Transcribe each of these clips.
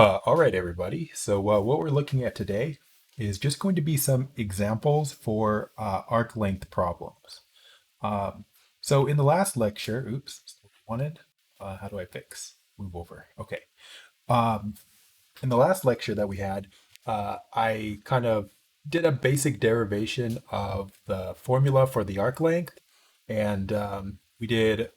All right, everybody. So what we're looking at today is just going to be some examples for arc length problems. Um, so in the last lecture, oops, wanted. How do I fix? Move over. Okay. Um, in the last lecture that we had, I kind of did a basic derivation of the formula for the arc length, and we did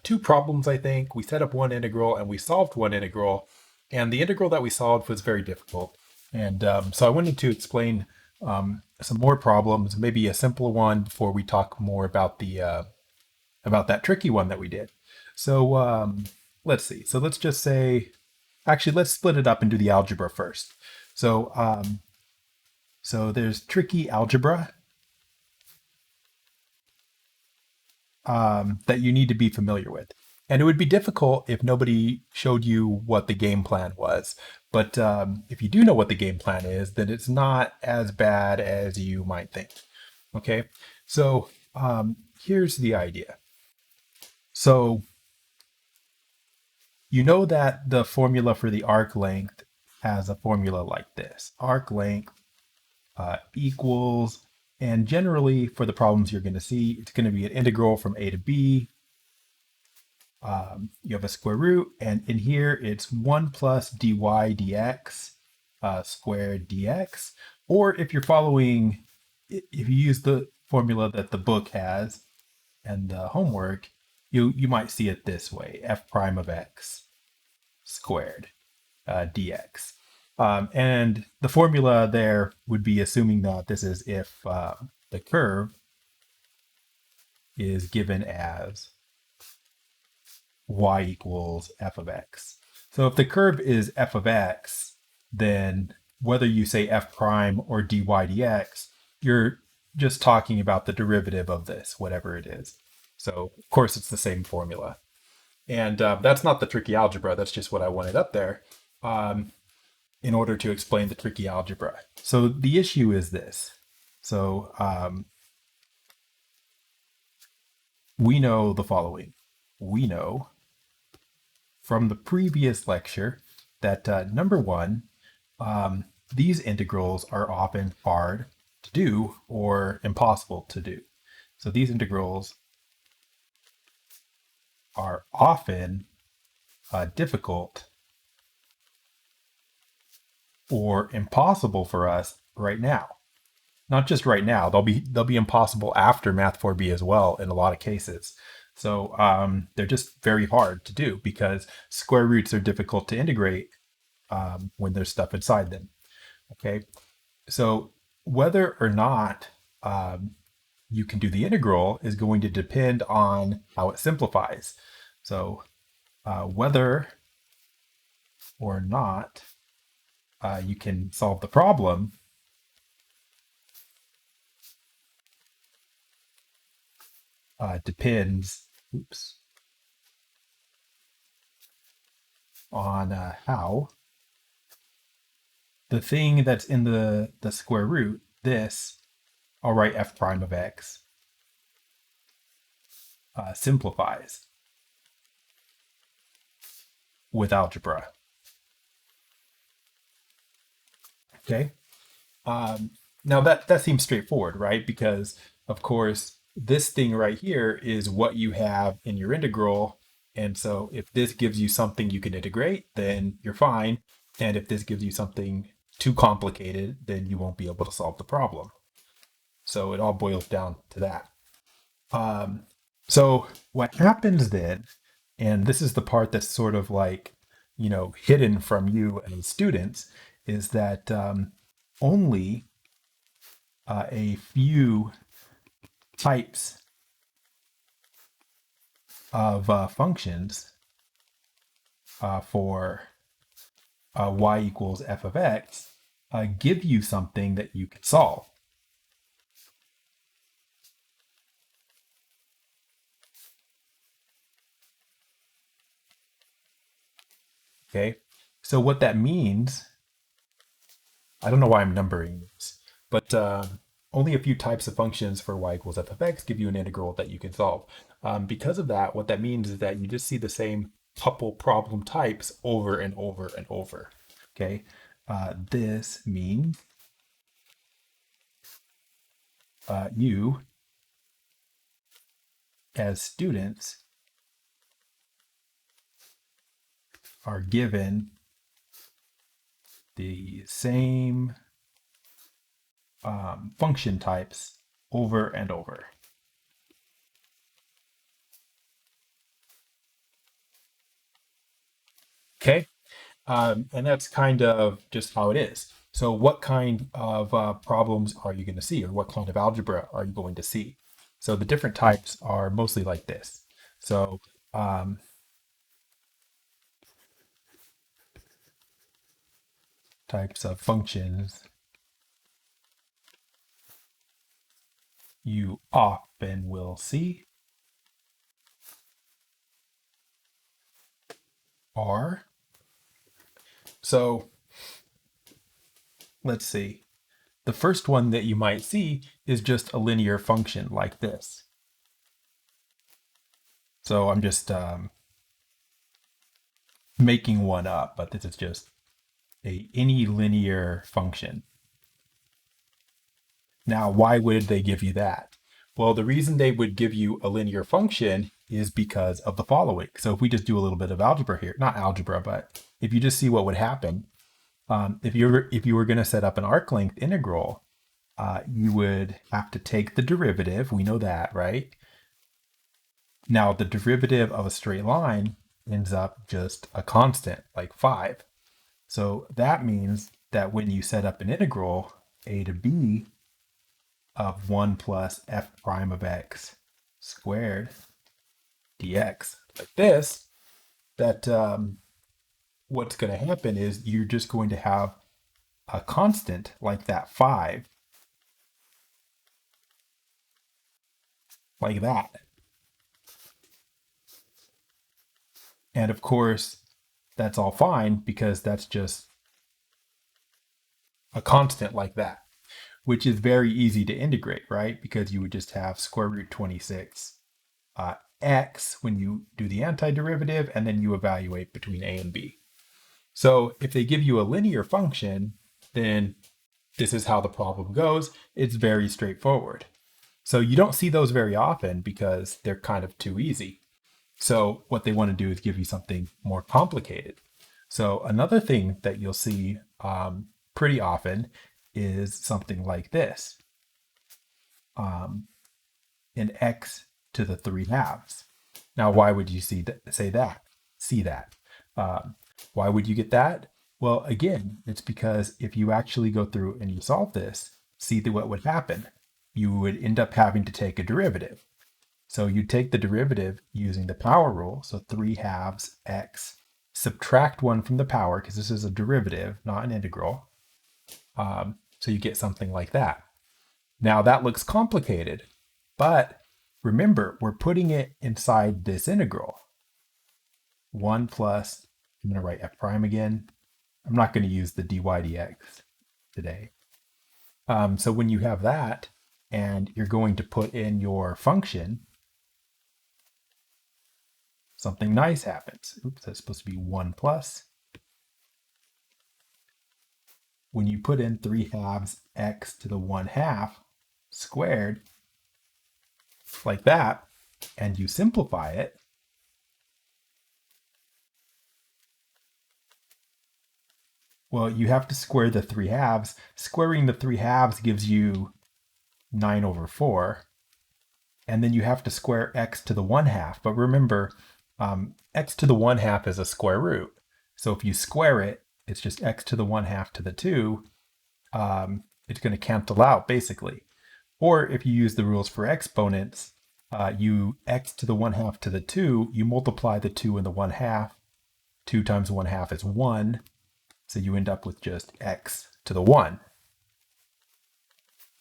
two problems, I think. We set up one integral and we solved one integral. And the integral that we solved was very difficult. And so I wanted to explain some more problems, maybe a simpler one before we talk more about the about that tricky one that we did. So let's see. So let's just say, actually, let's split it up and do the algebra first. So so there's tricky algebra that you need to be familiar with. And it would be difficult if nobody showed you what the game plan was. But if you do know what the game plan is, then it's not as bad as you might think. Okay, so here's the idea. So you know that the formula for the arc length has a formula like this. Arc length equals, and generally for the problems you're going to see, it's going to be an integral from a to b. You have a square root, and in here it's 1 plus dy dx squared dx. Or if you're following, if you use the formula that the book has and the homework, you might see it this way: f prime of x squared dx. And the formula there would be assuming that this is if the curve is given as y equals f of x. So if the curve is f of x, then whether you say f prime or dy dx, you're just talking about the derivative of this, whatever it is. So of course it's the same formula. And that's not the tricky algebra, that's just what I wanted up there in order to explain the tricky algebra. So the issue is this. So we know the following. We know from the previous lecture that number one, these integrals are often hard to do or impossible to do. So these integrals are often difficult or impossible for us right now. Not just right now, they'll be impossible after Math 4B as well in a lot of cases. So they're just very hard to do because square roots are difficult to integrate when there's stuff inside them. Okay, so whether or not you can do the integral is going to depend on how it simplifies. So whether or not you can solve the problem depends, on how the thing that's in the square root, this, I'll write f prime of x, simplifies with algebra. Okay. Now that seems straightforward, right? Because of course, this thing right here is what you have in your integral. And so if this gives you something you can integrate, then you're fine. And if this gives you something too complicated, then you won't be able to solve the problem. So it all boils down to that. So what happens then, and this is the part that's sort of like, hidden from you and students, is that only a few types of functions for y equals f of x give you something that you can solve. Okay, so what that means, I don't know why I'm numbering this, but only a few types of functions for y equals f of x give you an integral that you can solve. Because of that, what that means is that you just see the same couple problem types over and over and over. Okay, this means you as students are given the same function types over and over. Okay, and that's kind of just how it is. So, what kind of problems are you going to see, or what kind of algebra are you going to see? So, the different types are mostly like this. So, um, types of functions you often will see are, so let's see. The first one that you might see is just a linear function like this. So I'm just making one up, but this is just any linear function. Now, why would they give you that? Well, the reason they would give you a linear function is because of the following. So if we just do a little bit of algebra here, not algebra, but if you just see what would happen, if you were going to set up an arc length integral, you would have to take the derivative. We know that, right? Now, the derivative of a straight line ends up just a constant, like 5. So that means that when you set up an integral, a to b of 1 plus f prime of x squared dx, like this, that what's going to happen is you're just going to have a constant like that 5, like that. And of course, that's all fine because that's just a constant like that, which is very easy to integrate, right? Because you would just have square root 26 x when you do the antiderivative, and then you evaluate between a and b. So if they give you a linear function, then this is how the problem goes. It's very straightforward. So you don't see those very often because they're kind of too easy. So what they want to do is give you something more complicated. So another thing that you'll see pretty often is something like this, an x to the 3 halves. Now, why would you see that? Why would you get that? Well, again, it's because if you actually go through and you solve this, see what would happen. You would end up having to take a derivative. So you take the derivative using the power rule. So 3 halves x, subtract 1 from the power, because this is a derivative, not an integral. So you get something like that. Now that looks complicated, but remember, we're putting it inside this integral. 1 plus, I'm going to write f prime again. I'm not going to use the dy dx today. So when you have that, and you're going to put in your function, something nice happens. Oops, that's supposed to be 1 plus. When you put in 3 halves x to the 1 half squared, like that, and you simplify it, well, you have to square the 3 halves. Squaring the 3 halves gives you 9 over 4. And then you have to square x to the 1 half. But remember, x to the 1 half is a square root. So if you square it, it's just x to the 1 half to the 2. It's going to cancel out, basically. Or if you use the rules for exponents, you x to the 1 half to the 2, you multiply the 2 and the 1 half. 2 times 1 half is 1. So you end up with just x to the 1,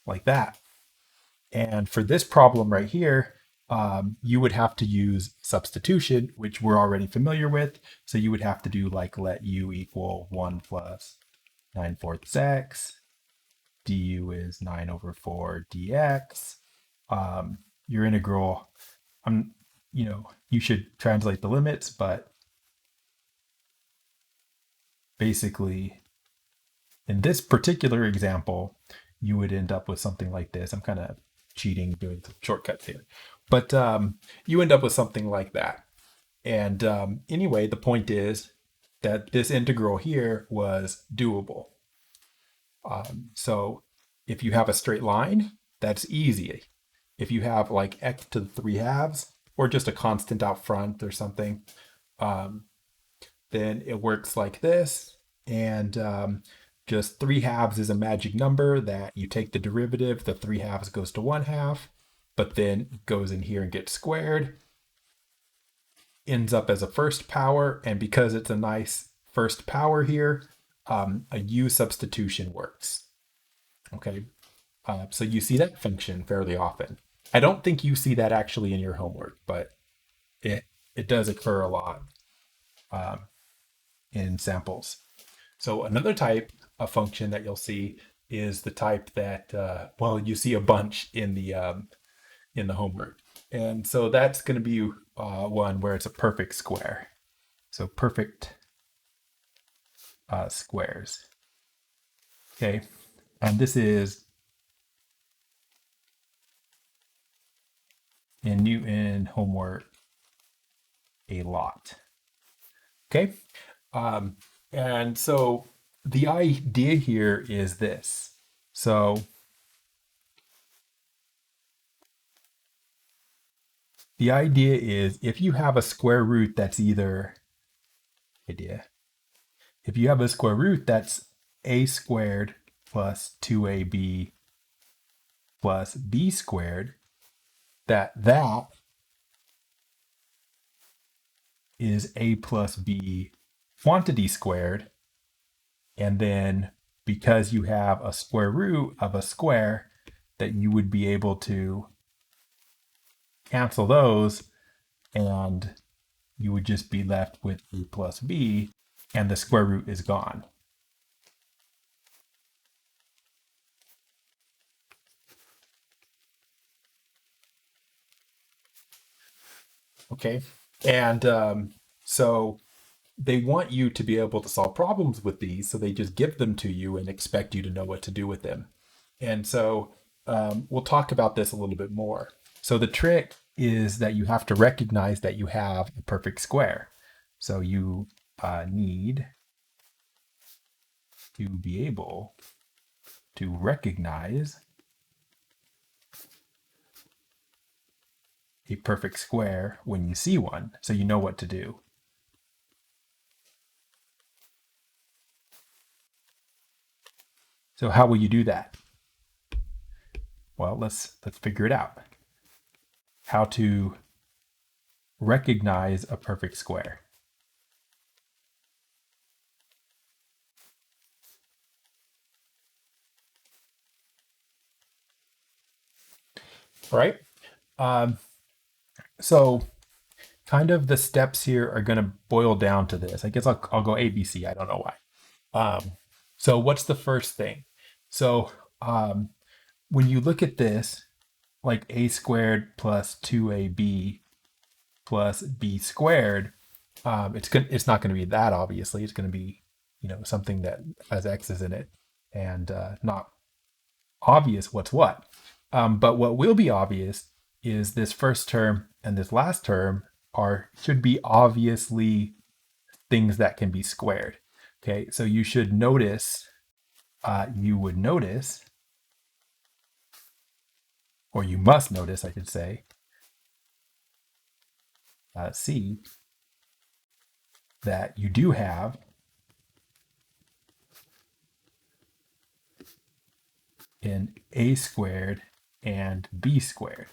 like that. And for this problem right here, you would have to use substitution, which we're already familiar with. So you would have to do like let u equal 1 plus 9/4 x. du is 9 over 4 dx. Your integral, you should translate the limits, but basically In this particular example, you would end up with something like this. I'm kind of cheating, doing some shortcuts here. But you end up with something like that. And anyway, the point is that this integral here was doable. So if you have a straight line, that's easy. If you have like x to the 3 halves, or just a constant out front or something, um, then it works like this. And just 3 halves is a magic number that you take the derivative, the 3 halves goes to 1 half, but then it goes in here and gets squared, ends up as a first power. And because it's a nice first power here, a U substitution works. Okay, so you see that function fairly often. I don't think you see that actually in your homework, but it does occur a lot in samples. So another type of function that you'll see is the type that well, you see a bunch in the homework, and so that's going to be one where it's a perfect square. So perfect squares. Okay, and this is in Newton homework a lot. Okay, and so the idea here is this. So the idea is if you have a square root that's if you have a square root that's a squared plus 2ab plus b squared, that is a plus b quantity squared. And then because you have a square root of a square, that you would be able to cancel those, and you would just be left with a plus b, and the square root is gone. Okay, and so they want you to be able to solve problems with these, so they just give them to you and expect you to know what to do with them. And so we'll talk about this a little bit more. So the trick is that you have to recognize that you have a perfect square. So you need to be able to recognize a perfect square when you see one, so you know what to do. So how will you do that? Well, let's figure it out. How to recognize a perfect square. All right. So kind of the steps here are going to boil down to this. I guess I'll go A, B, C. I don't know why. So what's the first thing? So when you look at this, like a squared plus 2ab plus b squared, it's not going to be that, obviously. It's going to be, something that has x's in it, and not obvious what's what. But what will be obvious is this first term and this last term should be obviously things that can be squared. Okay, so you should notice, you would notice, or you must notice, I should say, see that you do have an a squared and b squared.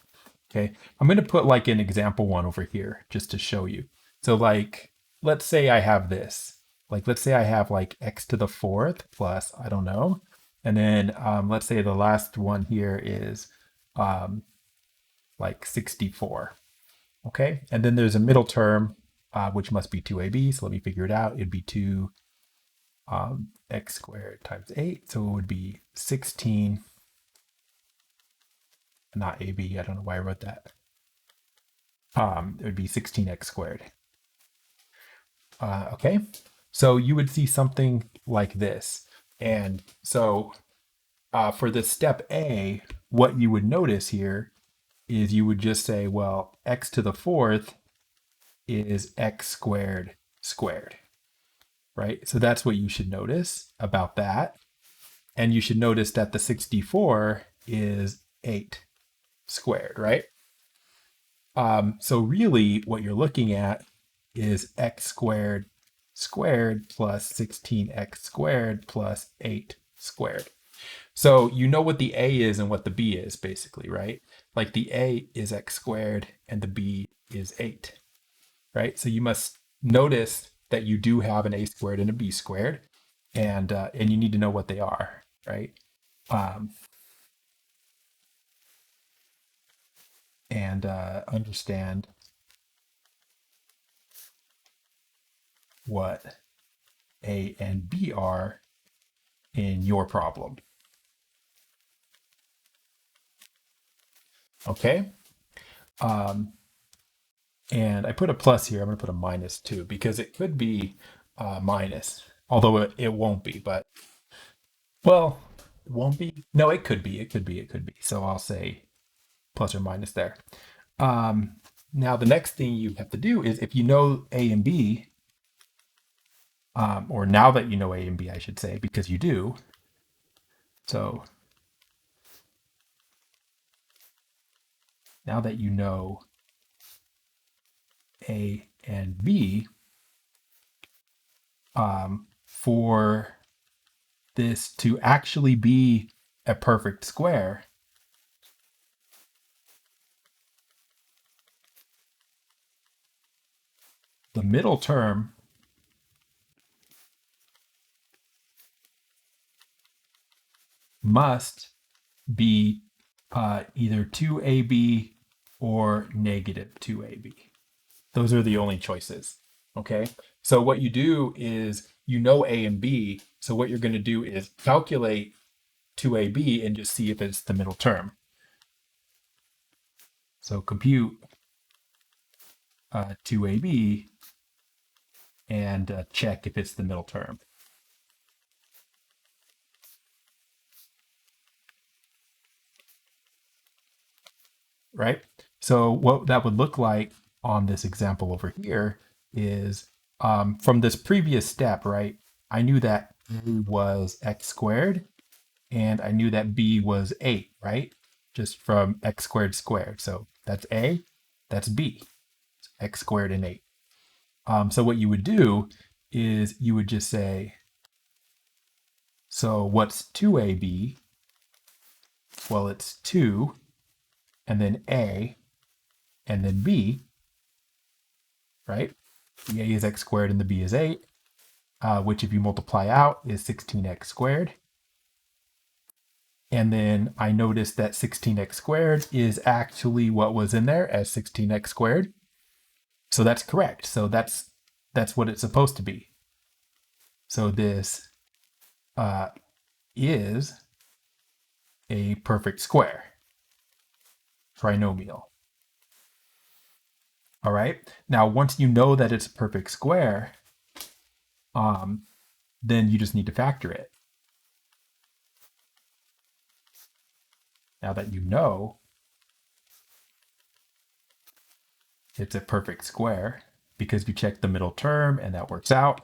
Okay, I'm going to put like an example one over here just to show you. So like, let's say I have this. Like, let's say I have like x to the 4th plus, I don't know. And then let's say the last one here is like 64. Okay, and then there's a middle term, which must be 2ab. So let me figure it out. It'd be 2 x squared times 8. So it would be 16, not ab. I don't know why I wrote that. It would be 16x squared. Okay, so you would see something like this. And so for the step A, what you would notice here is you would just say, well, x to the fourth is x squared squared, right? So that's what you should notice about that. And you should notice that the 64 is 8 squared, right? So really what you're looking at is x squared squared plus 16x squared plus 8 squared. So you know what the a is and what the b is basically, right? Like the a is x squared and the b is 8, right? So you must notice that you do have an a squared and a b squared, and you need to know what they are, right? Um, and understand what a and b are in your problem. Okay. Um, and I put a plus here. I'm going to put a minus too, because it could be minus, although it won't be. But, well, it won't be. No, it could be. It could be. It could be. So I'll say plus or minus there. Um, Now, the next thing you have to do is if you know A and B, or now that you know A and B, I should say, because you do. So now that you know A and B, for this to actually be a perfect square, the middle term must be either 2ab or negative 2ab. Those are the only choices. Okay. So what you do is you know A and B. So what you're going to do is calculate 2ab and just see if it's the middle term. So compute 2ab and check if it's the middle term. Right? So what that would look like on this example over here is from this previous step, right? I knew that a was x squared and I knew that b was 8, right? Just from x squared squared. So that's a, that's b, x squared and 8. So what you would do is you would just say, so what's 2ab? Well, it's 2 and then a and then b, right? The a is x squared and the b is 8, which if you multiply out is 16x squared. And then I noticed that 16x squared is actually what was in there as 16x squared. So that's correct. So that's what it's supposed to be. So this is a perfect square, trinomial. All right. Now, once you know that it's a perfect square, then you just need to factor it. Now that you know it's a perfect square because you check the middle term and that works out,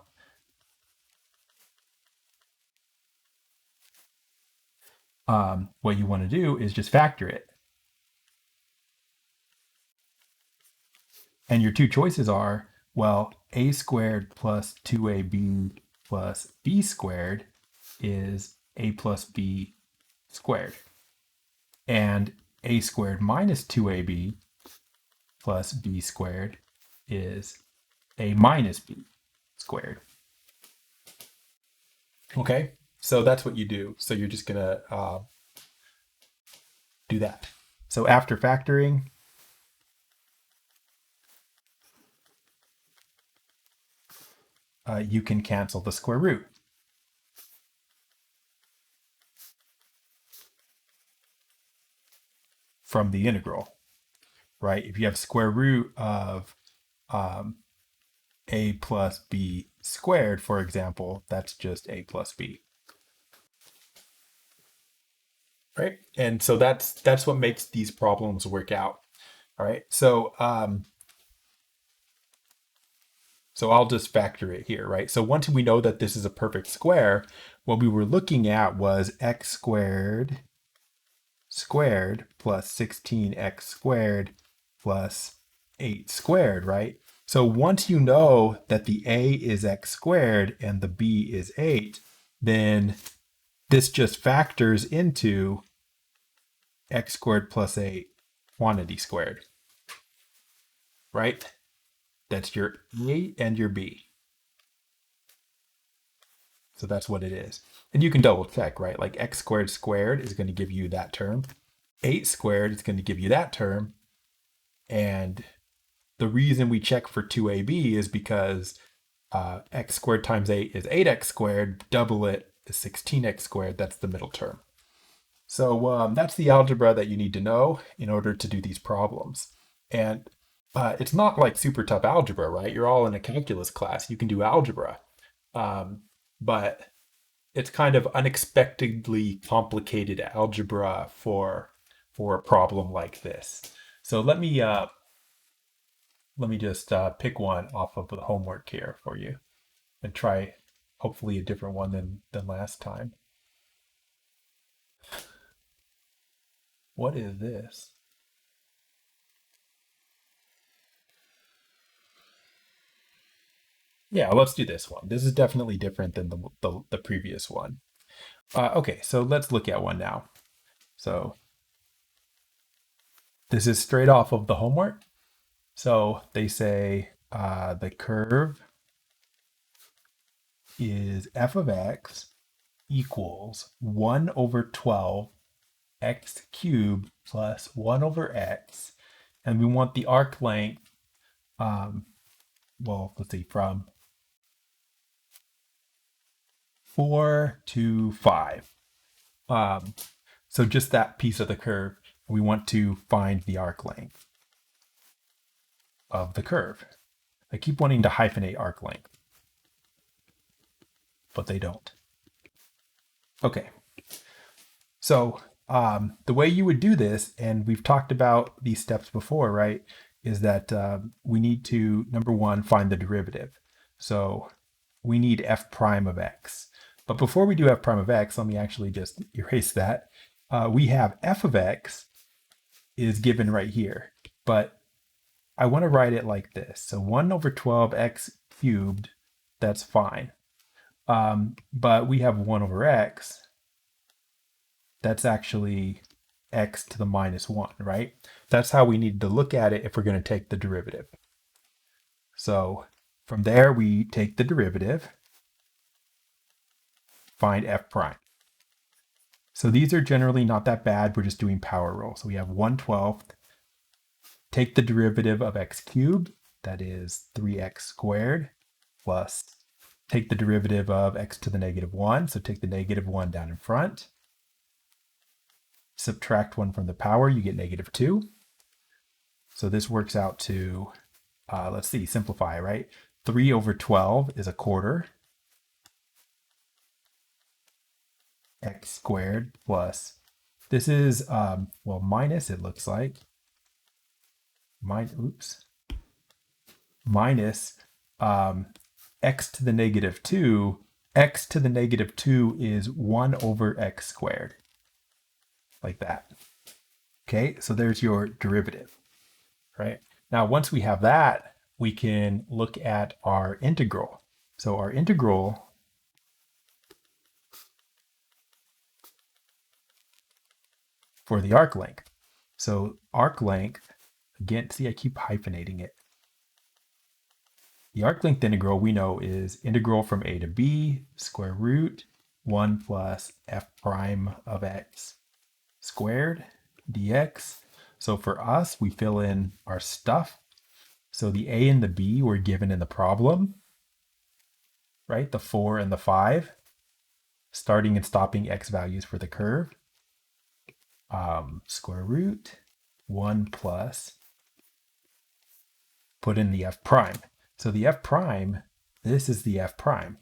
what you want to do is just factor it. And your two choices are, well, a squared plus 2ab plus b squared is a plus b squared. And a squared minus 2ab plus b squared is a minus b squared. Okay, so that's what you do. So you're just gonna do that. So after factoring, you can cancel the square root. From the integral, right? If you have square root of a plus b squared, for example, that's just a plus b. right? And so that's what makes these problems work out. All right. So I'll just factor it here, right? So once we know that this is a perfect square, what we were looking at was x squared plus 16x squared plus 8 squared, right? So once you know that the a is x squared and the b is 8, then this just factors into x squared plus 8 quantity squared, right? That's your a and your b. So that's what it is. And you can double check, right? Like x squared squared is going to give you that term. 8 squared is going to give you that term. And the reason we check for 2ab is because x squared times 8 is 8x squared. Double it is 16x squared. That's the middle term. So that's the algebra that you need to know in order to do these problems. And it's not like super tough algebra, right? You're all in a calculus class. You can do algebra. But it's kind of unexpectedly complicated algebra for a problem like this. So let me just pick one off of the homework here for you and try hopefully a different one than last time. What is this? Yeah, let's do this one. This is definitely different than the previous one. Okay, so let's look at one now. So this is straight off of the homework. So they say the curve is f of x equals 1 over 12 x cubed plus 1 over x. And we want the arc length, well, let's see, from 4 to 5. So just that piece of the curve, we want to find the arc length of the curve. I keep wanting to hyphenate arc length, but they don't. Okay. So the way you would do this, and we've talked about these steps before, right, is that we need to, number one, find the derivative. So we need f prime of x. But before we do f prime of x, let me actually just erase that. We have f of x is given right here, but I want to write it like this. So 1 over 12 x cubed, that's fine. But we have 1 over x. That's actually x to the minus 1, right? That's how we need to look at it if we're going to take the derivative. So from there, we take the derivative, find f prime. So these are generally not that bad. We're just doing power rule. So we have 1/12. Take the derivative of x cubed, that is 3x squared, plus take the derivative of x to the negative 1. So take the negative 1 down in front. Subtract 1 from the power, you get negative 2. So this works out to, let's see, simplify, right? 3 over 12 is a quarter. X squared plus, this is, well, minus, it looks like. Minus x to the negative 2. X to the negative 2 is 1 over x squared. Like that. Okay, so there's your derivative, right? Now, once we have that, we can look at our integral. So our integral for the arc length. So arc length, again, see, I keep hyphenating it. The arc length integral we know is integral from a to b square root 1 plus f prime of x squared dx. So for us, we fill in our stuff. So the a and the b were given in the problem, right? The 4 and the 5, starting and stopping x values for the curve. Square root 1 plus, put in the f prime. So the f prime, this is the f prime.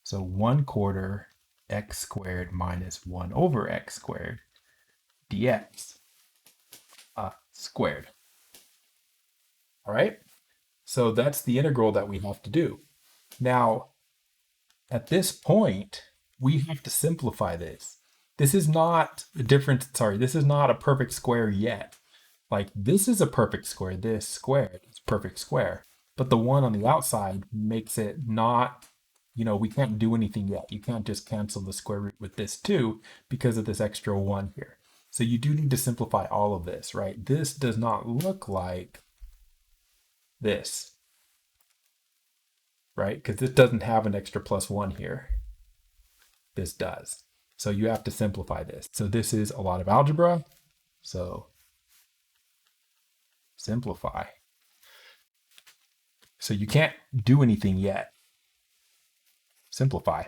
So 1/4 x squared minus 1 over x squared. dx squared. All right, so that's the integral that we have to do. Now, at this point, we have to simplify this. This is not a difference, sorry, this is not a perfect square yet. Like this is a perfect square, this squared is perfect square. But the one on the outside makes it not, we can't do anything yet. You can't just cancel the square root with this too because of this extra one here. So you do need to simplify all of this, right? This does not look like this, right? Because this doesn't have an extra plus one here. This does. So you have to simplify this. So this is a lot of algebra. So simplify. So you can't do anything yet. Simplify.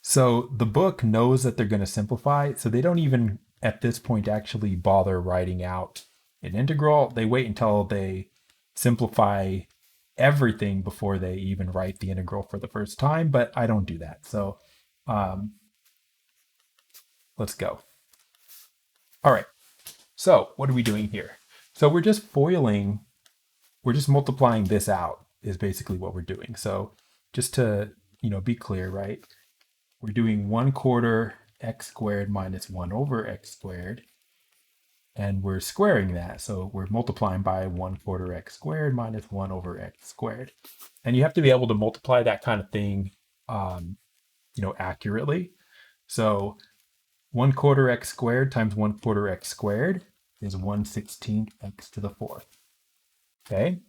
So the book knows that they're going to simplify, so they don't even at this point actually bother writing out an integral. They wait until they simplify everything before they even write the integral for the first time, but I don't do that. So let's go. All right, so what are we doing here? So we're just foiling, we're just multiplying this out is basically what we're doing. So just to, be clear, right? We're doing 1/4 x squared minus 1 over x squared. And we're squaring that. So we're multiplying by 1/4 x squared minus 1 over x squared. And you have to be able to multiply that kind of thing, accurately. So 1/4 x squared times 1/4 x squared is 1/16 x to the fourth. Okay.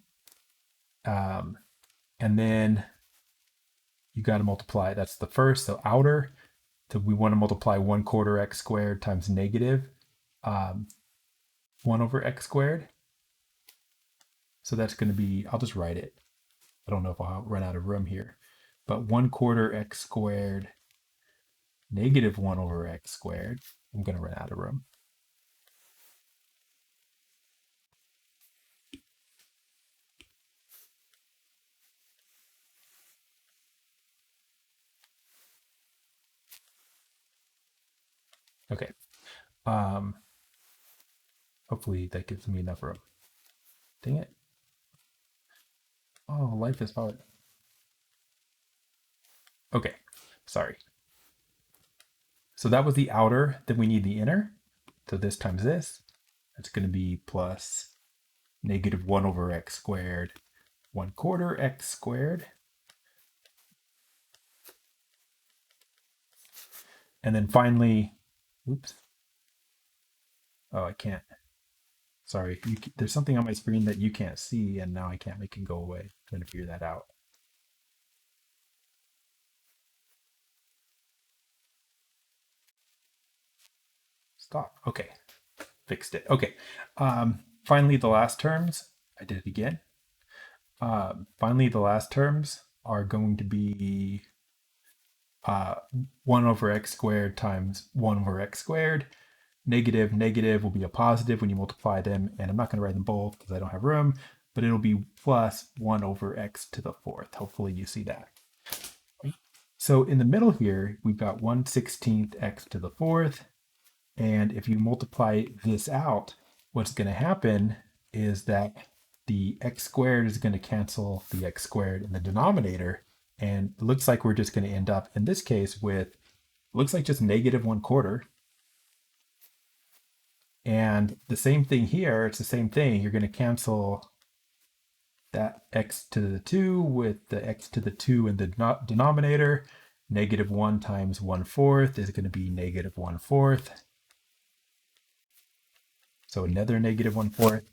And then you got to multiply, that's the first, so outer. So we want to multiply 1/4 x squared times negative 1 over x squared. So that's going to be, I'll just write it. I don't know if I'll run out of room here, but 1/4 x squared negative 1 over x squared. I'm going to run out of room. Okay. Hopefully that gives me enough room. Dang it. Oh, life is hard. Okay, sorry. So that was the outer, then we need the inner. So this times this, that's going to be plus negative 1 over x squared, 1/4 x squared. And then finally, oops. Oh, I can't. Sorry, there's something on my screen that you can't see, and now I can't make it go away. I'm trying to figure that out. Stop. Okay, fixed it. Okay, finally the last terms, I did it again. Finally the last terms are going to be 1 over x squared times 1 over x squared. Negative will be a positive when you multiply them, and I'm not going to write them both because I don't have room, but it'll be plus 1 over x to the fourth. Hopefully you see that. So in the middle here, we've got 1/16 x to the fourth, and if you multiply this out, what's going to happen is that the x squared is going to cancel the x squared in the denominator, and it looks like we're just going to end up, in this case, with, looks like just negative 1/4. And the same thing here, it's the same thing. You're going to cancel that x to the 2 with the x to the 2 in the denominator. Negative 1 times 1/4 is going to be negative 1/4. So another negative 1/4,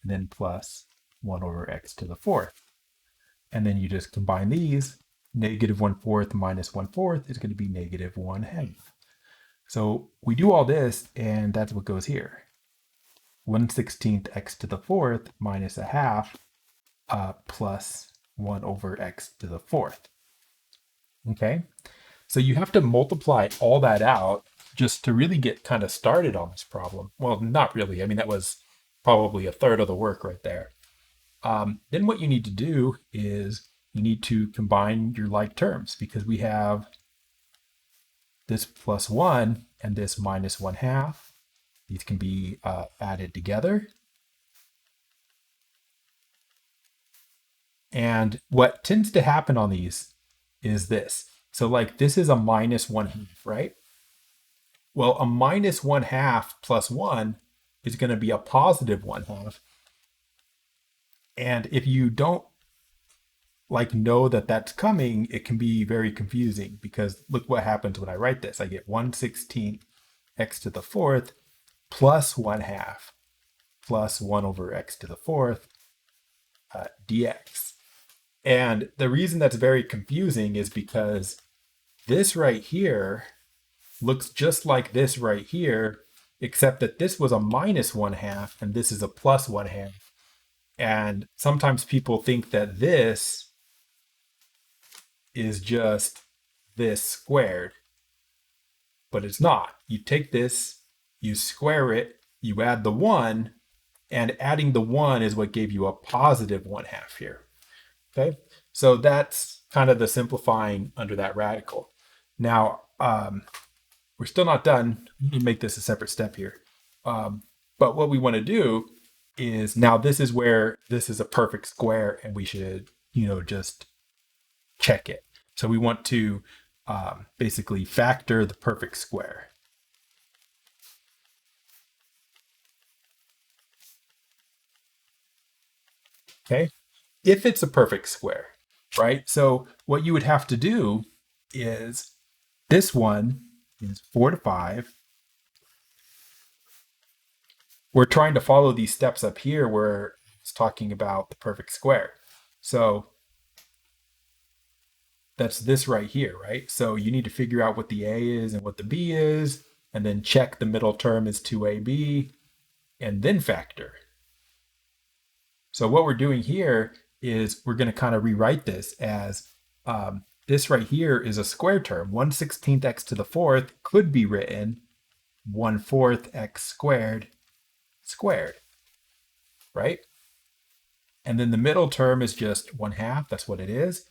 and then plus 1 over x to the fourth. And then you just combine these. Negative 1/4 minus 1/4 is going to be negative 1/2. So we do all this, and that's what goes here. 1/16 x to the fourth minus 1/2 plus 1 over x to the fourth. Okay, so you have to multiply all that out just to really get kind of started on this problem. Well, not really. I mean, that was probably a third of the work right there. Then what you need to do is you need to combine your like terms, because we have this plus 1 and this minus 1/2. These can be added together. And what tends to happen on these is this. So like this is a minus 1/2, right? Well, a minus 1/2 plus 1 is going to be a positive 1/2. And if you don't like know that that's coming, it can be very confusing because look what happens when I write this. I get 1/16 x to the fourth plus 1/2 plus 1 over x to the fourth dx. And the reason that's very confusing is because this right here looks just like this right here, except that this was a minus 1/2 and this is a plus 1/2. And sometimes people think that this is just this squared, but it's not. You take this, you square it, you add the 1, and adding the 1 is what gave you a positive 1/2 here. Okay, so that's kind of the simplifying under that radical. Now, we're still not done. We need to make this a separate step here. But what we want to do is now this is where this is a perfect square and we should, just check it. So we want to basically factor the perfect square. Okay, if it's a perfect square, right? So what you would have to do is this one is 4 to 5. We're trying to follow these steps up here where it's talking about the perfect square. So that's this right here, right? So you need to figure out what the A is and what the B is, and then check the middle term is 2AB, and then factor. So what we're doing here is we're going to kind of rewrite this as this right here is a square term. 1/16 x to the fourth could be written 1/4 x squared, right? And then the middle term is just 1/2. That's what it is.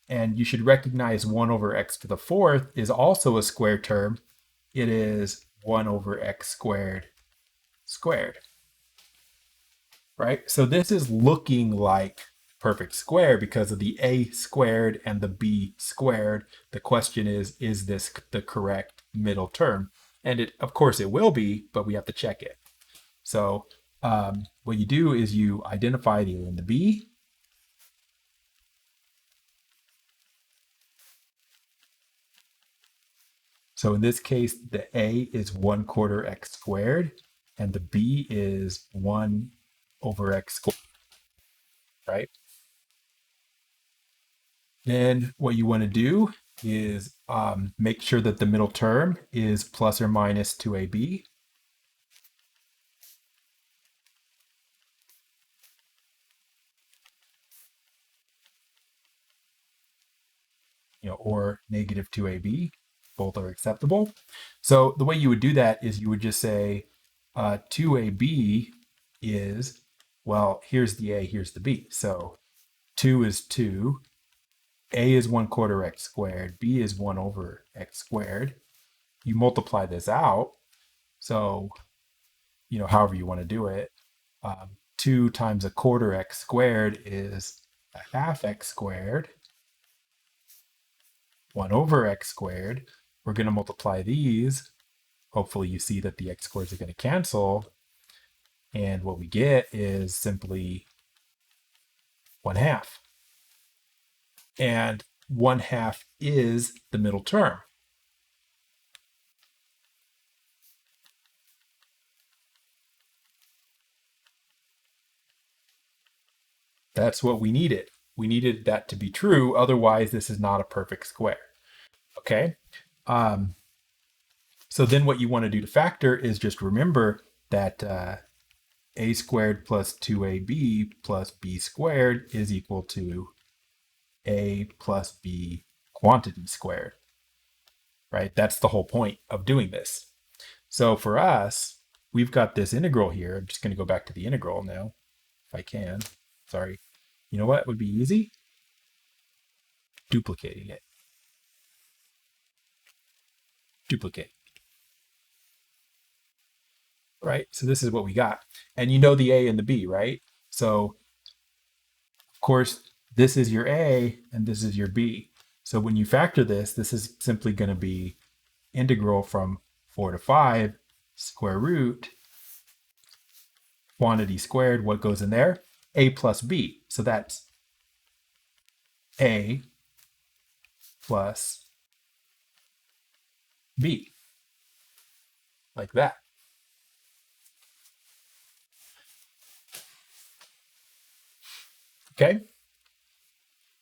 And you should recognize 1 over x to the fourth is also a square term. It is 1 over x squared, right? So this is looking like perfect square because of the a squared and the b squared. The question is this the correct middle term? And it, of course it will be, but we have to check it. So what you do is you identify the a and the b. So in this case, the a is 1/4 x squared, and the b is 1 over x squared, right? Then what you want to do is make sure that the middle term is plus or minus 2ab. Or negative 2ab. Both are acceptable. So the way you would do that is you would just say 2ab is, well, here's the a, here's the b. So 2 is 2, a is 1/4 x squared, b is 1 over x squared. You multiply this out. So, however you want to do it. 2 times 1/4 x squared is 1/2 x squared. 1 over x squared. We're going to multiply these. Hopefully you see that the x squareds are going to cancel. And what we get is simply 1/2. And 1/2 is the middle term. That's what we needed. We needed that to be true. Otherwise, this is not a perfect square. Okay. So then what you want to do to factor is just remember that a squared plus 2ab plus b squared is equal to a plus b quantity squared, right? That's the whole point of doing this. So for us, we've got this integral here. I'm just going to go back to the integral now, if I can. Sorry. You know what would be easy? Duplicating it. duplicate, right? So this is what we got. And you know the A and the B, right? So of course, this is your A and this is your B. So when you factor this, this is simply going to be integral from 4 to 5 square root quantity squared. What goes in there? A plus B. So that's A plus B, like that. Okay.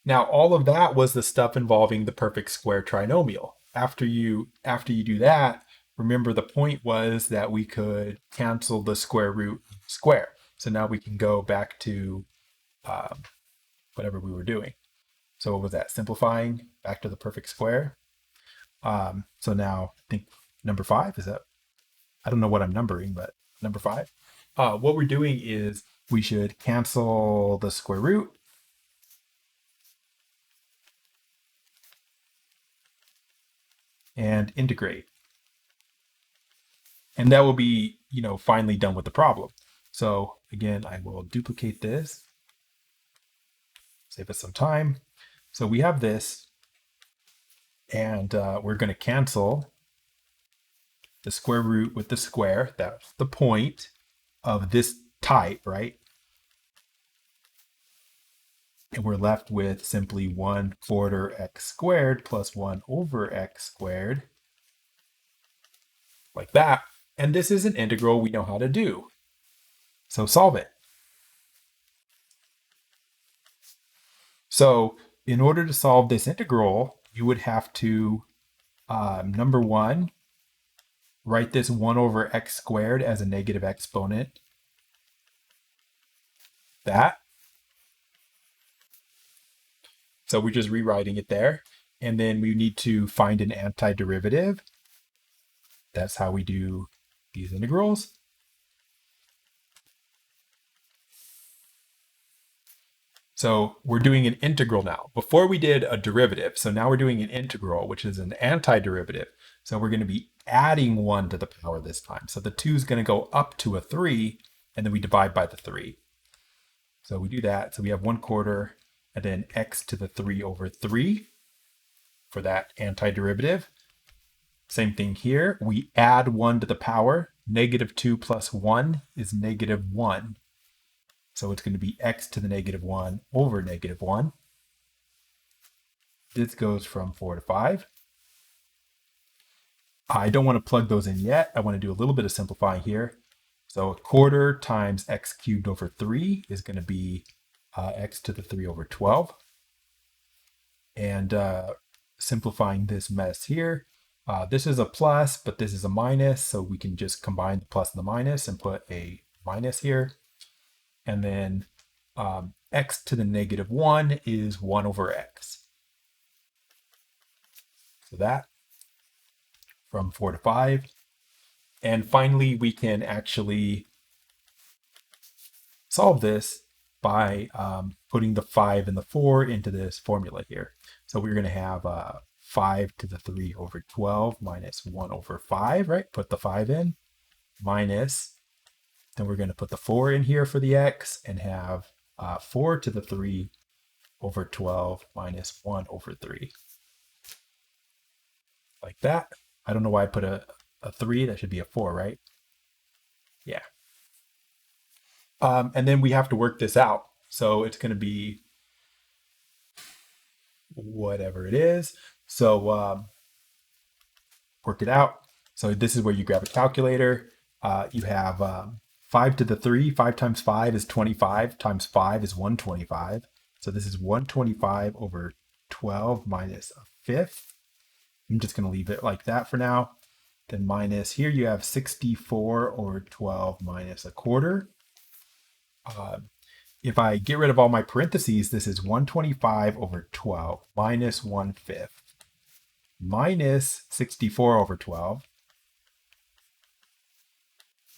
Now all of that was the stuff involving the perfect square trinomial. After you do that, remember the point was that we could cancel the square root square. So now we can go back to um, whatever we were doing. So what was that? Simplifying back to the perfect square. So now I think number 5 is that. I don't know what I'm numbering, but number 5. What we're doing is we should cancel the square root and integrate. And that will be, finally done with the problem. So again, I will duplicate this, save us some time. So we have this, and we're going to cancel the square root with the square. That's the point of this type, right? And we're left with simply 1/4 x squared plus 1 over x squared, like that. And this is an integral we know how to do. So solve it. So in order to solve this integral, you would have to, number 1, write this 1 over x squared as a negative exponent. That. So we're just rewriting it there. And then we need to find an antiderivative. That's how we do these integrals. So we're doing an integral now. Before we did a derivative. So now we're doing an integral, which is an antiderivative. So we're going to be adding 1 to the power this time. So the 2 is going to go up to a 3, and then we divide by the 3. So we do that. So we have 1/4 and then x to the 3 over 3 for that antiderivative. Same thing here. We add 1 to the power. -2 plus 1 is -1. So it's going to be x to the -1 over -1. This goes from 4 to 5. I don't want to plug those in yet. I want to do a little bit of simplifying here. So 1/4 times x cubed over 3 is going to be x to the 3 over 12. And simplifying this mess here, this is a plus, but this is a minus. So we can just combine the plus and the minus and put a minus here. And then x to the -1 is 1 over x. So that from 4 to 5. And finally, we can actually solve this by putting the 5 and the 4 into this formula here. So we're going to have 5 to the 3 over 12 minus 1 over 5, right? Put the 5 in, minus, then we're going to put the 4 in here for the x and have 4 to the 3 over 12 minus 1 over 3. Like that. I don't know why I put a 3. That should be a 4, right? Yeah. And then we have to work this out. So it's going to be whatever it is. So work it out. So this is where you grab a calculator. You have 5 to the 3. 5 times 5 is 25. Times 5 is 125. So this is 125 over 12 minus a fifth. I'm just going to leave it like that for now. Then minus, here you have 64 over 12 minus a quarter. If I get rid of all my parentheses, this is 125 over 12 minus 1/5 minus 64 over 12.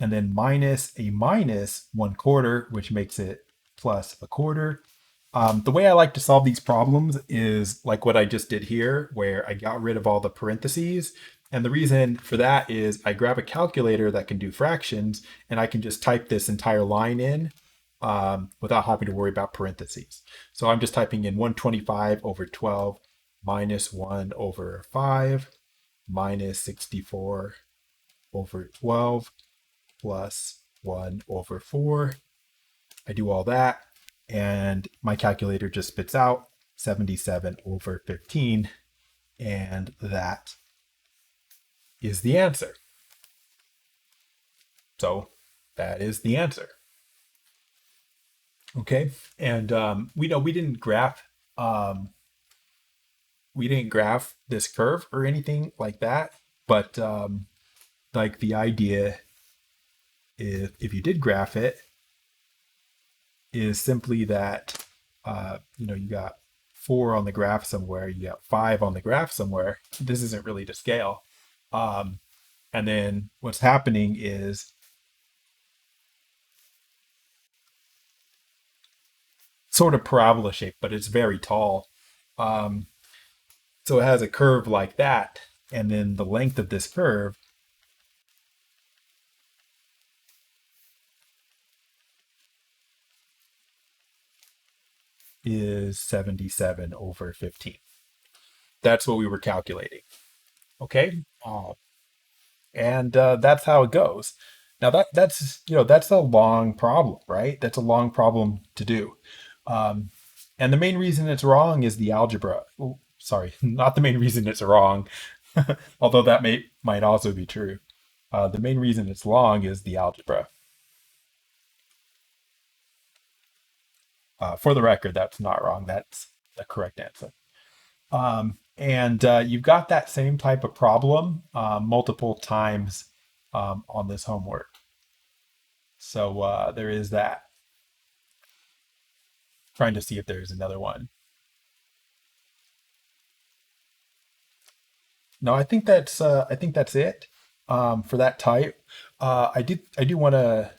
And then minus a minus 1/4, which makes it plus a quarter. The way I like to solve these problems is like what I just did here, where I got rid of all the parentheses And the reason for that is I grab a calculator that can do fractions, and I can just type this entire line in without having to worry about parentheses. So I'm just typing in 125 over 12 minus 1 over 5 minus 64 over 12 plus 1 over 4. I do all that, and my calculator just spits out 77 over 15, and that is the answer. So that is the answer. Okay, and we know we didn't graph this curve or anything like that, but like the idea is if you did graph it is simply that you got 4 on the graph somewhere, you got 5 on the graph somewhere. This isn't really to scale. And then what's happening is sort of parabola shape, but it's very tall. So it has a curve like that, and then the length of this curve is 77 over 15. That's what we were calculating. Okay, and that's how it goes. Now that's a long problem, right? That's a long problem to do. And the main reason it's wrong is the algebra. Oh, sorry, not the main reason it's wrong, although that might also be true. The main reason it's long is the algebra. For the record, that's not wrong. That's the correct answer. And you've got that same type of problem multiple times on this homework. So there is that. Trying to see if there's another one. No, I think that's it for that type. I do want to.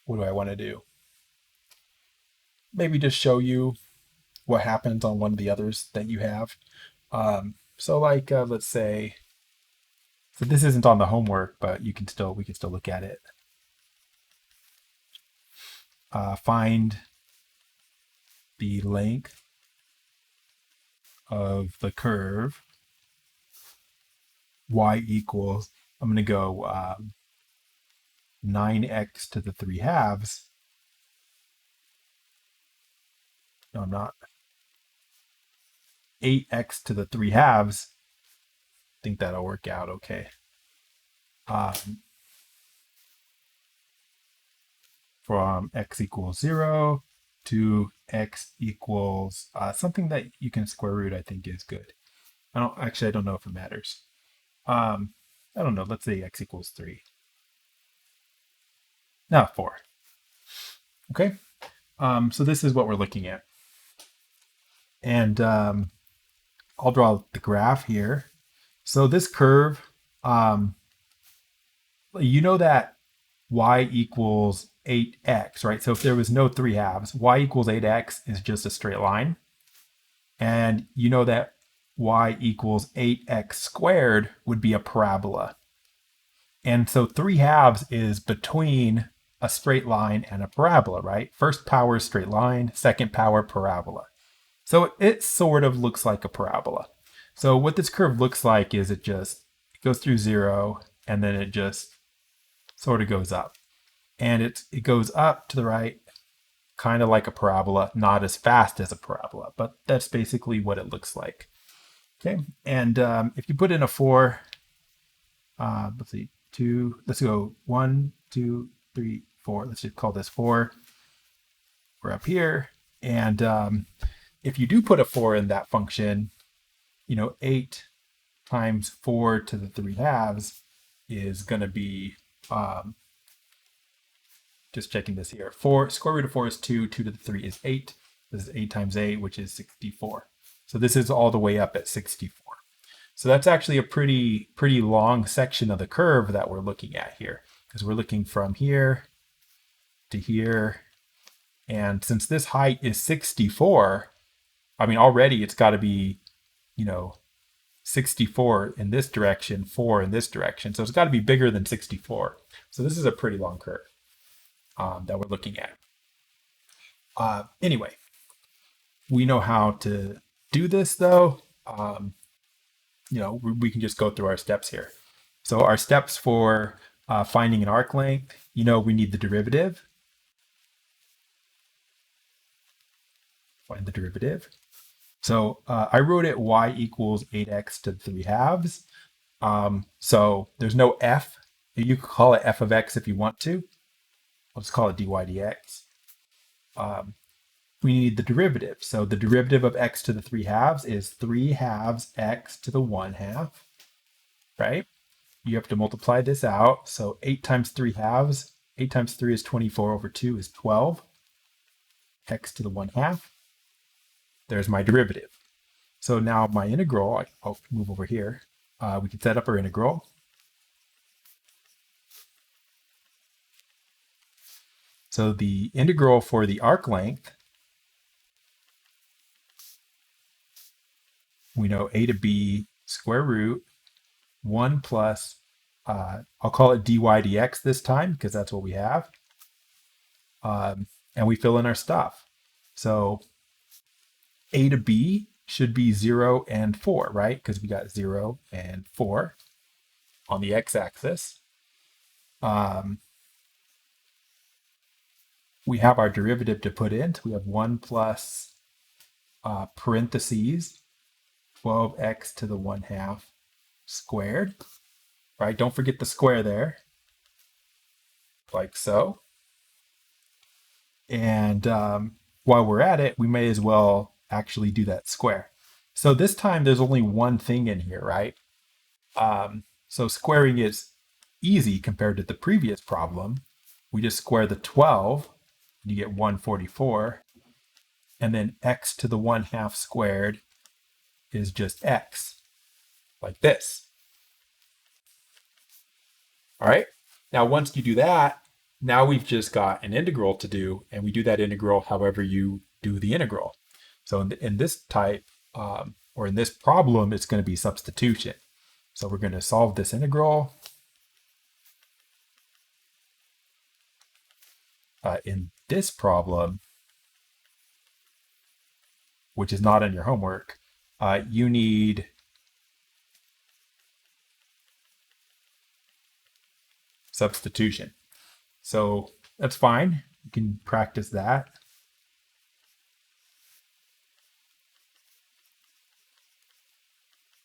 What do I want to do? Maybe just show you what happens on one of the others that you have. So like let's say, so this isn't on the homework, but we can still look at it. Find the length of the curve y equals, I'm going to go 9x to the 3 halves. No, I'm not. 8x to the 3 halves. I think that'll work out okay. From x equals 0 to x equals something that you can square root, I think is good. I don't know if it matters. I don't know. Let's say x equals 3. Now 4. Okay. So this is what we're looking at. And I'll draw the graph here. So this curve, you know that y equals 8x, right? So if there was no 3 halves, y equals 8x is just a straight line. And you know that y equals 8x squared would be a parabola. And so 3 halves is between a straight line and a parabola, right? First power straight line, second power parabola. So it sort of looks like a parabola. So what this curve looks like is it goes through 0, and then it just sort of goes up. And it goes up to the right, kind of like a parabola, not as fast as a parabola, but that's basically what it looks like. Okay, and if you put in a 4, let's see, 2, let's go 1, 2, 3, 4. Let's just call this 4. We're up here, and if you do put a 4 in that function, 8 times 4 to the 3 halves is going to be, just checking this here, 4, square root of 4 is 2, 2 to the 3 is 8. This is 8 times 8, which is 64. So this is all the way up at 64. So that's actually a pretty long section of the curve that we're looking at here, because we're looking from here to here. And since this height is 64, I mean, already it's got to be, 64 in this direction, 4 in this direction. So it's got to be bigger than 64. So this is a pretty long curve that we're looking at. Anyway, we know how to do this though. We can just go through our steps here. So our steps for finding an arc length, we need the derivative. Find the derivative. So I wrote it y equals 8x to the 3 halves. So there's no f. You could call it f of x if you want to. I'll just call it dy dx. We need the derivative. So the derivative of x to the 3 halves is 3 halves x to the 1 half, right? You have to multiply this out. So 8 times 3 halves, 8 times 3 is 24 over 2 is 12. X to the 1 half. There's my derivative. So now my integral, I'll move over here. We can set up our integral. So the integral for the arc length, we know a to b square root 1 plus, I'll call it dy dx this time because that's what we have. And we fill in our stuff. So a to b should be 0 and 4, right? Because we got 0 and 4 on the x-axis. We have our derivative to put in. We have 1 plus parentheses 12x to the 1 half squared, right? Don't forget the square there, like so. And while we're at it, we may as well actually do that square. So this time there's only one thing in here, right? So squaring is easy compared to the previous problem. We just square the 12, you get 144, and then x to the 1 half squared is just x, like this. All right, now once you do that, now we've just got an integral to do, and we do that integral however you do the integral. So in this type, or in this problem, it's going to be substitution. So we're going to solve this integral. In this problem, which is not in your homework, you need substitution. So that's fine. You can practice that.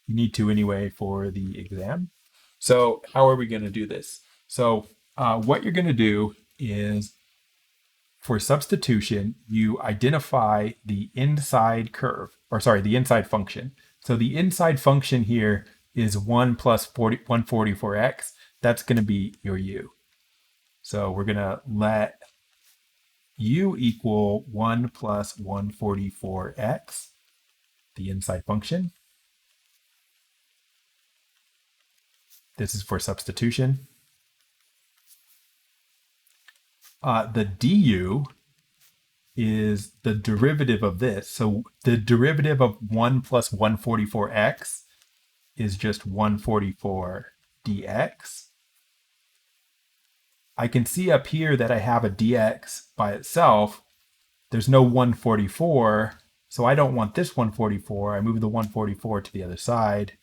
You need to anyway for the exam. So how are we going to do this? So what you're going to do is, for substitution, you identify the inside curve, or sorry, the inside function. So the inside function here is 1 plus 144x. That's going to be your u. So we're going to let u equal 1 plus 144x, the inside function. This is for substitution. The du is the derivative of this. So the derivative of 1 plus 144x is just 144 dx. I can see up here that I have a dx by itself. There's no 144, so I don't want this 144. I move the 144 to the other side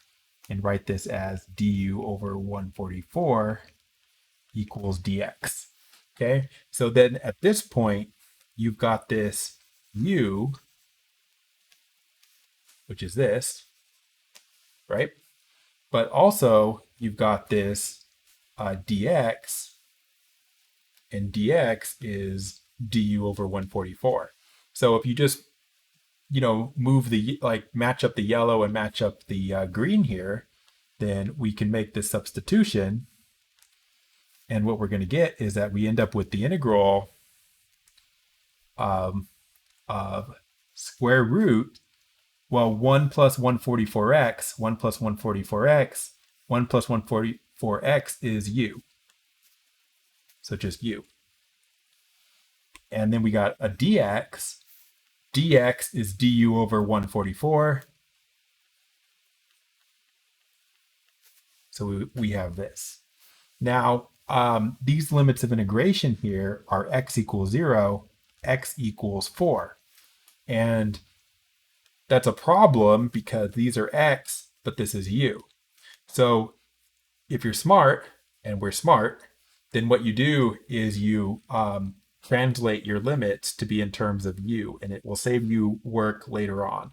and write this as du over 144 equals dx. Okay, so then at this point, you've got this u, which is this, right? But also you've got this dx, and dx is du over 144. So if you just, move the, match up the yellow and match up the green here, then we can make this substitution. And what we're going to get is that we end up with the integral of square root, 1 plus 144x, 1 plus 144x, 1 plus 144x is u. So just u. And then we got a dx. dx is du over 144. So we have this. Now, these limits of integration here are x equals 0, x equals 4. And that's a problem because these are x, but this is u. So if you're smart, and we're smart, then what you do is you translate your limits to be in terms of u, and it will save you work later on.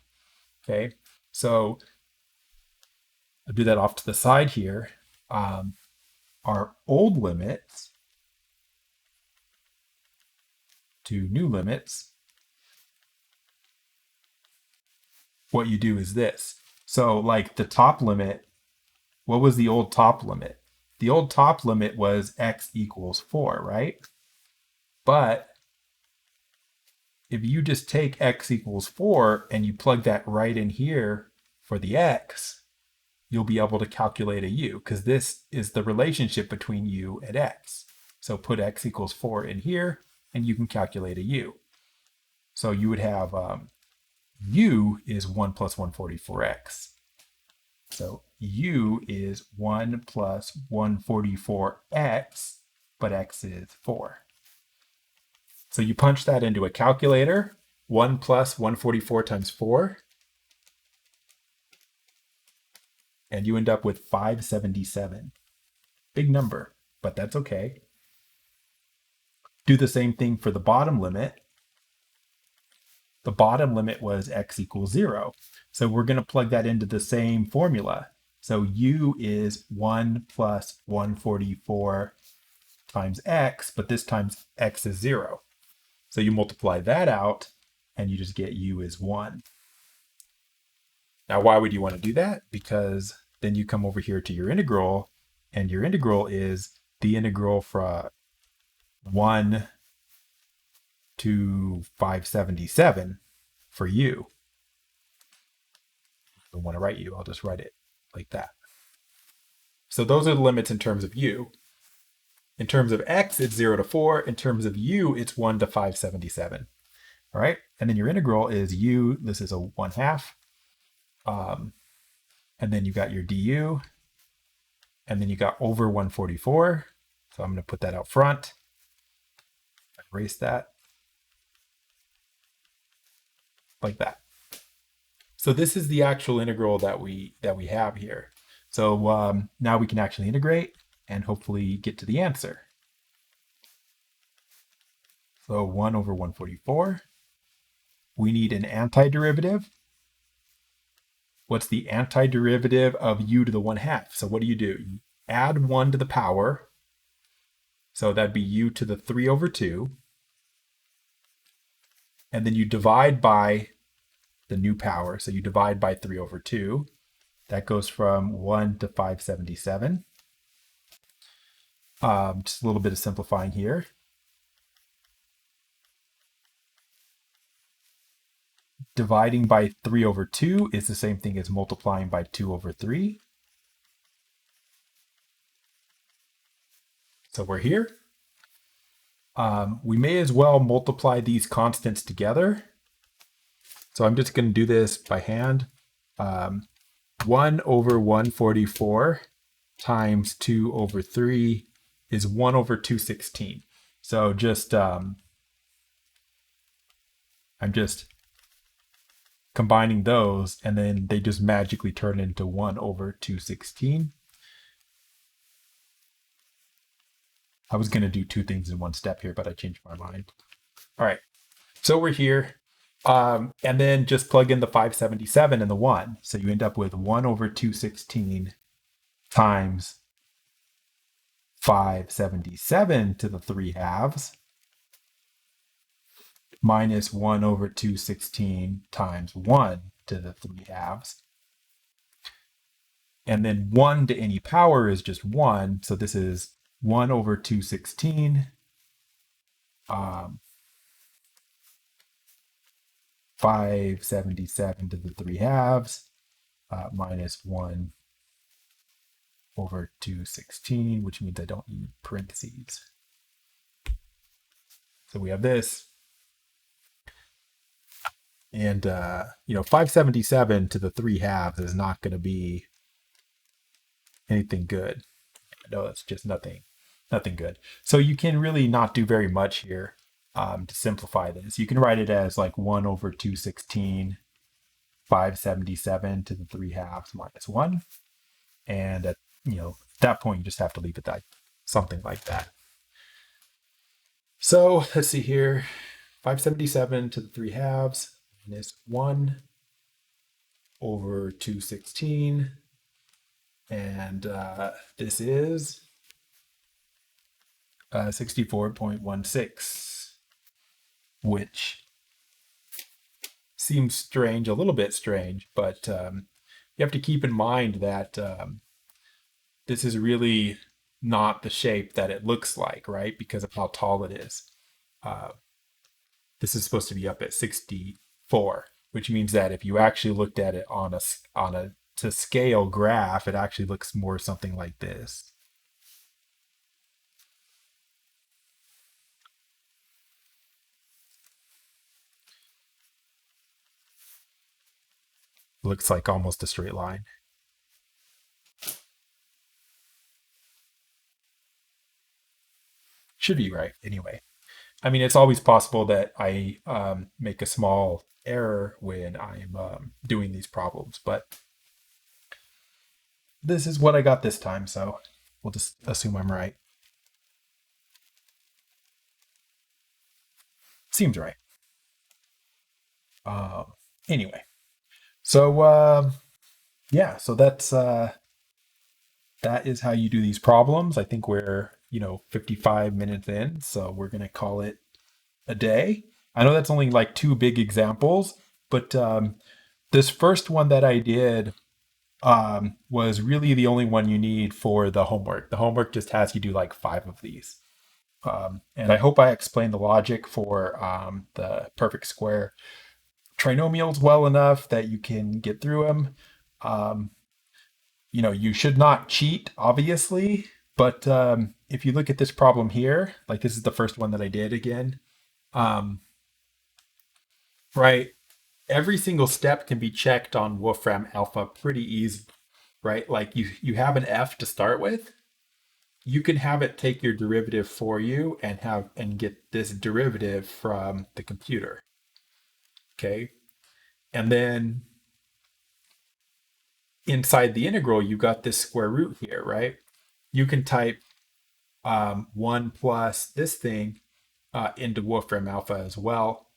Okay, so I'll do that off to the side here. Our old limits to new limits, what you do is this. So like the top limit, what was the old top limit? The old top limit was x equals 4, right? But if you just take x equals 4 and you plug that right in here for the x, you'll be able to calculate a u, because this is the relationship between u and x. So put x equals 4 in here, and you can calculate a u. So you would have u is 1 plus 144x. So u is 1 plus 144x, but x is 4. So you punch that into a calculator, 1 plus 144 times 4, and you end up with 577. Big number, but that's okay. Do the same thing for the bottom limit. The bottom limit was x equals 0. So we're going to plug that into the same formula. So u is 1 plus 144 times x, but this time x is 0. So you multiply that out, and you just get u is 1. Now, why would you want to do that? Because then you come over here to your integral, and your integral is the integral from 1 to 577 for u. If I don't want to write u, I'll just write it like that. So those are the limits in terms of u. In terms of x, it's 0 to 4. In terms of u, it's 1 to 577. All right, and then your integral is u, this is a 1/2. And then you got your du, and then you got over 144. So I'm going to put that out front. Erase that. Like that. So this is the actual integral that we have here. So now we can actually integrate and hopefully get to the answer. So 1 over 144. We need an antiderivative. What's the antiderivative of u to the 1/2? So what do? You add 1 to the power. So that'd be u to the 3 over 2. And then you divide by the new power. So you divide by 3 over 2. That goes from 1 to 577. Just a little bit of simplifying here. Dividing by 3 over 2 is the same thing as multiplying by 2 over 3. So we're here. We may as well multiply these constants together. So I'm just going to do this by hand. 1 over 144 times 2 over 3 is 1 over 216. So just I'm just combining those, and then they just magically turn into 1 over 216. I was going to do two things in one step here, but I changed my mind. All right, so we're here. And then just plug in the 577 and the 1. So you end up with 1 over 216 times 577 to the 3/2 minus 1 over 216 times 1 to the 3/2. And then 1 to any power is just 1. So this is 1 over 216 577 to the 3/2 minus 1 over 216, which means I don't need parentheses. So we have this. And, 577 to the 3/2 is not going to be anything good. No, it's just nothing good. So you can really not do very much here to simplify this. You can write it as like 1 over 216, 577 to the 3 halves minus 1. And at, that point, you just have to leave it that something like that. So let's see here. 577 to the 3 halves minus 1 over 216. And this is 64.16, which seems strange, a little bit strange, but you have to keep in mind that this is really not the shape that it looks like, right? Because of how tall it is. This is supposed to be up at 64, which means that if you actually looked at it on a to scale graph, it actually looks more something like this. Looks like almost a straight line. Should be right anyway. I mean, it's always possible that I make a small error when I'm doing these problems, but this is what I got this time, so we'll just assume I'm right. Seems right. Anyway, so yeah, so that is how you do these problems. I think we're 55 minutes in, so we're gonna call it a day. I know that's only like 2 big examples, but this first one that I did was really the only one you need for the homework. The homework just has you do like 5 of these. And I hope I explained the logic for the perfect square trinomials well enough that you can get through them. You should not cheat, obviously, but if you look at this problem here, like this is the first one that I did again, right? Every single step can be checked on Wolfram alpha pretty easy, right? Like you have an f to start with, you can have it take your derivative for you and get this derivative from the computer. Okay. And then inside the integral, you got this square root here, right? You can type 1 plus this thing into Wolfram alpha as well,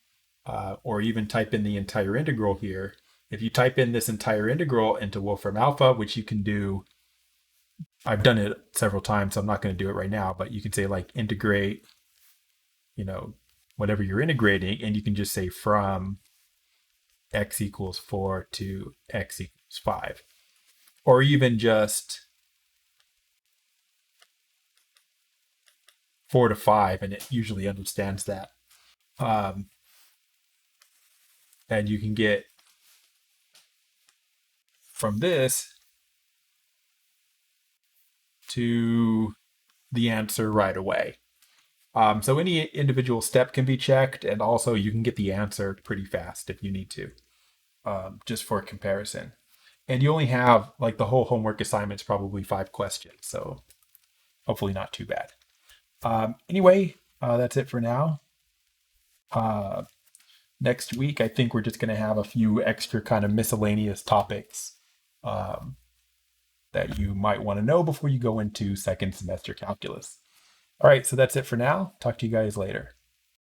or even type in the entire integral here. If you type in this entire integral into Wolfram alpha, which you can do, I've done it several times, so I'm not going to do it right now, but you can say like integrate, whatever you're integrating, and you can just say from x equals 4 to x equals 5. Or even just 4 to 5, and it usually understands that. And you can get from this to the answer right away. So any individual step can be checked, and also you can get the answer pretty fast if you need to, just for comparison. And you only have, like, the whole homework assignment's probably 5 questions, so hopefully not too bad. Anyway, that's it for now. Next week, I think we're just going to have a few extra kind of miscellaneous topics that you might want to know before you go into second semester calculus. All right, so that's it for now. Talk to you guys later.